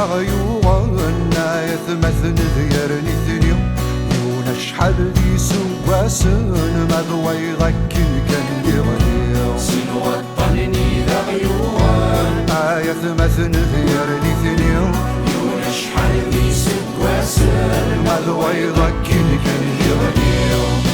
غيوغنا يثمثن ذيرني ثنيو يونا شحال دي سواسن ما ضوي غكن كان يغنيو سن وطنني ذا غيوغن يثمثن ذيرني ثنيو يونا شحال دي سواسن ما ضوي غكن كان يغنيو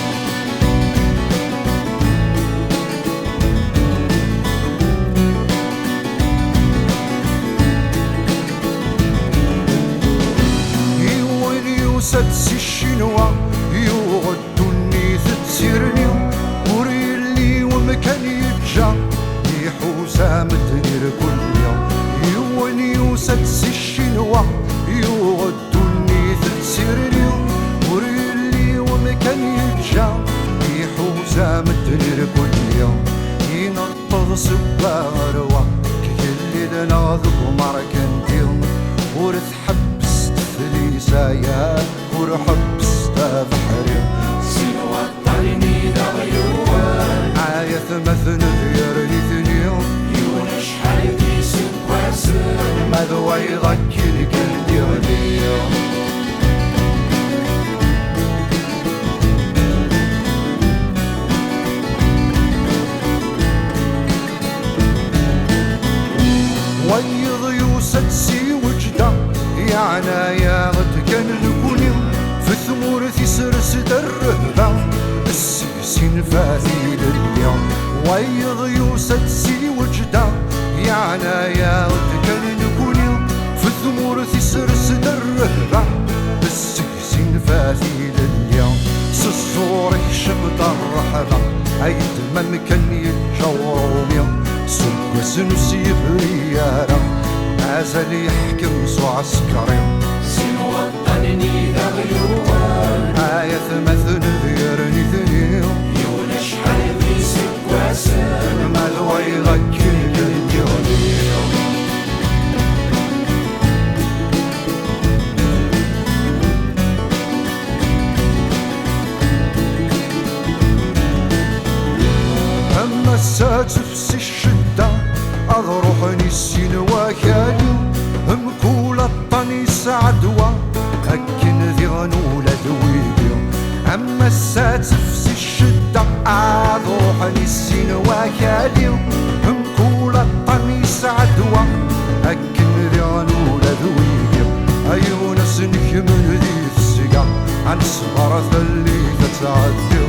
سدسي الشنوى يغدوني تتسيرني وري اللي ومكان يتجا يحوسا مدنير كل يوم يوني وسدسي الشنوى يغدوني تتسيرني وري اللي ومكان يتجا يحوسا مدنير كل يوم ينطض سباروا كي اللي ناضب مركنتيهم ورتحبس تفليسايا ورحبس بحري سن وطنني ذا غيوغن يثمثن ذيرني ثنيو يونا شحال دي سواسن ما ذوي غكن كل يغنيو ويض يوسدسي وجده يعني يا غد كان نكوني في ثمور سرس الرهبة السيسين فاثيل اليوم ويض يوسدسي وجده يعني يا غد كان نكوني في ثمور سرس الرهبة السيسين فاثيل اليوم سصوري شمت الرحبة عيد من كان يتجوروني سوس نسيب ريارة مازال يحكم سو عسكري سن وطنني ذا غيوغن يثمثن ذيرني ثنيو يونا شحال دي سواسن ما ذوي غكن كل يغنيو أما الساتف سي الشدة أضرحني السين وكالي مكول الطني سعدوى أكن ذي غنولة ذويبيو أما الساتف سي الشدة أضرحني السين وكالي مكول الطني سعدوى أكن ذي غنولة ذويبيو أيونا سنك من ذي السقا عن صغرة اللي تتعدو